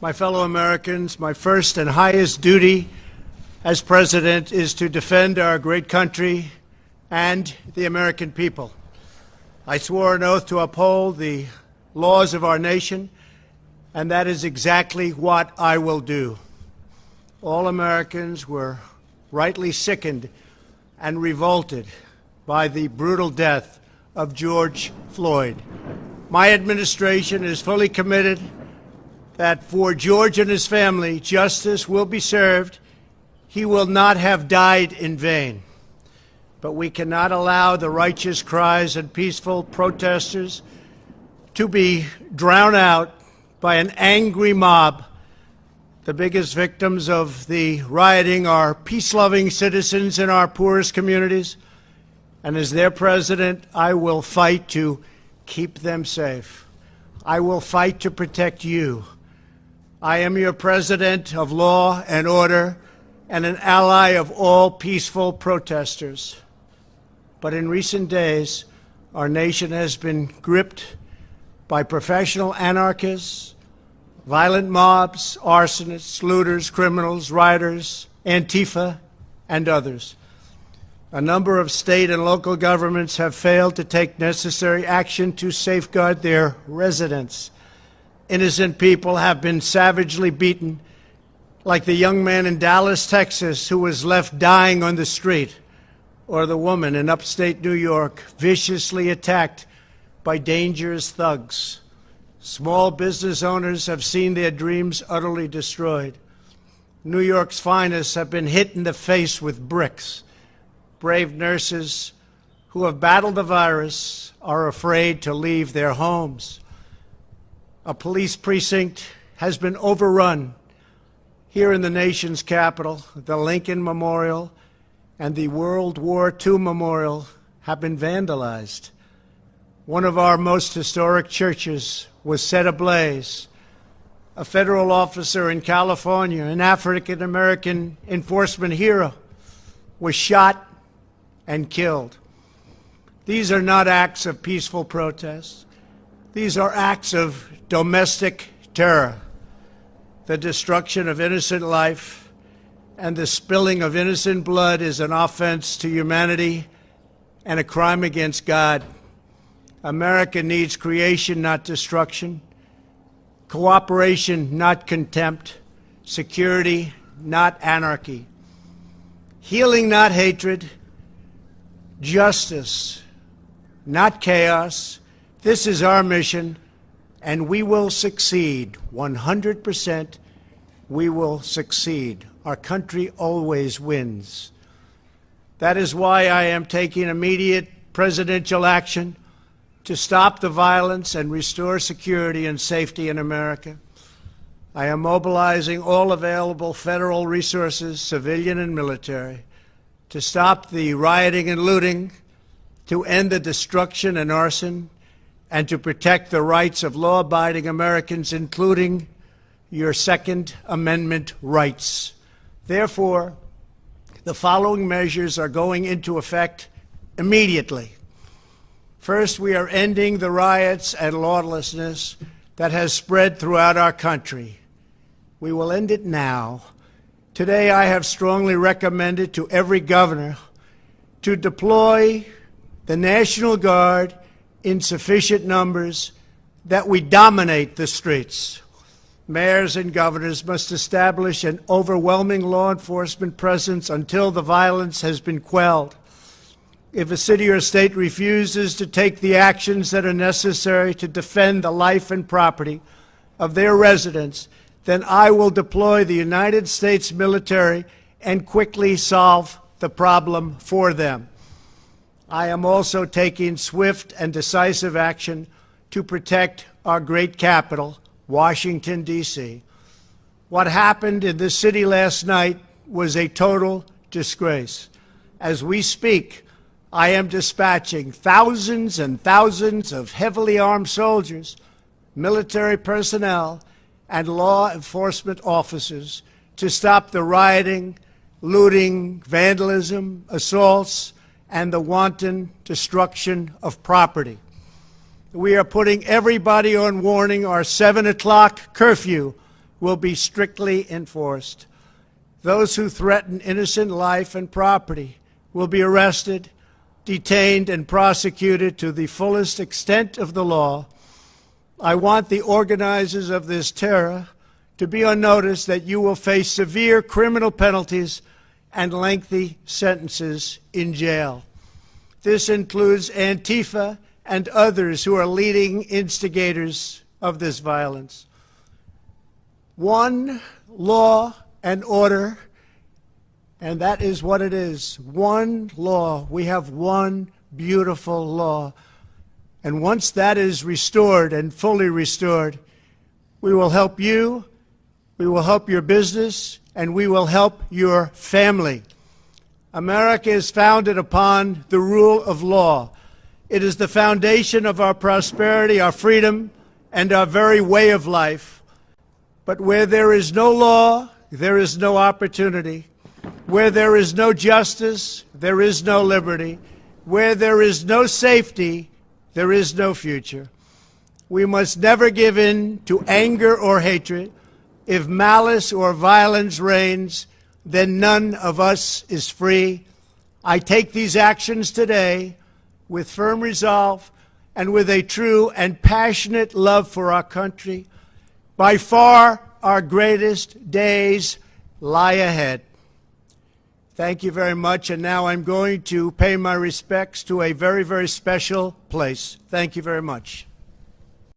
My fellow Americans, my first and highest duty as President is to defend our great country and the American people. I swore an oath to uphold the laws of our nation, and that is exactly what I will do. All Americans were rightly sickened and revolted by the brutal death of George Floyd. My administration is fully committed that for George and his family, justice will be served. He will not have died in vain. But we cannot allow the righteous cries and peaceful protesters to be drowned out by an angry mob. The biggest victims of the rioting are peace-loving citizens in our poorest communities. And as their president, I will fight to keep them safe. I will fight to protect you. I am your president of law and order and an ally of all peaceful protesters. But in recent days, our nation has been gripped by professional anarchists, violent mobs, arsonists, looters, criminals, rioters, Antifa, and others. A number of state and local governments have failed to take necessary action to safeguard their residents. Innocent people have been savagely beaten, like the young man in Dallas, Texas, who was left dying on the street, or the woman in upstate New York viciously attacked by dangerous thugs. Small business owners have seen their dreams utterly destroyed. New York's finest have been hit in the face with bricks. Brave nurses who have battled the virus are afraid to leave their homes. A police precinct has been overrun here in the nation's capital. The Lincoln Memorial and the World War II Memorial have been vandalized. One of our most historic churches was set ablaze. A federal officer in California, an African-American enforcement hero, was shot and killed. These are not acts of peaceful protest. These are acts of domestic terror. The destruction of innocent life and the spilling of innocent blood is an offense to humanity and a crime against God. America needs creation, not destruction. Cooperation, not contempt. Security, not anarchy. Healing, not hatred. Justice, not chaos. This is our mission, and we will succeed. 100%, we will succeed. Our country always wins. That is why I am taking immediate presidential action to stop the violence and restore security and safety in America. I am mobilizing all available federal resources, civilian and military, to stop the rioting and looting, to end the destruction and arson, and to protect the rights of law-abiding Americans, including your Second Amendment rights. Therefore, the following measures are going into effect immediately. First, we are ending the riots and lawlessness that has spread throughout our country. We will end it now. Today, I have strongly recommended to every governor to deploy the National Guard in sufficient numbers that we dominate the streets. Mayors and governors must establish an overwhelming law enforcement presence until the violence has been quelled. If a city or state refuses to take the actions that are necessary to defend the life and property of their residents, then I will deploy the United States military and quickly solve the problem for them. I am also taking swift and decisive action to protect our great capital, Washington, D.C. What happened in this city last night was a total disgrace. As we speak, I am dispatching thousands and thousands of heavily armed soldiers, military personnel, and law enforcement officers to stop the rioting, looting, vandalism, assaults, and the wanton destruction of property. We are putting everybody on warning. Our 7 o'clock curfew will be strictly enforced. Those who threaten innocent life and property will be arrested, detained, and prosecuted to the fullest extent of the law. I want the organizers of this terror to be on notice that you will face severe criminal penalties and lengthy sentences in jail. This includes Antifa and others who are leading instigators of this violence. One law and order, and that is what it is. One law. We have one beautiful law. And once that is restored and fully restored, we will help you, we will help your business, and we will help your family. America is founded upon the rule of law. It is the foundation of our prosperity, our freedom, and our very way of life. But where there is no law, there is no opportunity. Where there is no justice, there is no liberty. Where there is no safety, there is no future. We must never give in to anger or hatred. If malice or violence reigns, then none of us is free. I take these actions today with firm resolve and with a true and passionate love for our country. By far, our greatest days lie ahead. Thank you very much, and now I'm going to pay my respects to a very, very special place. Thank you very much.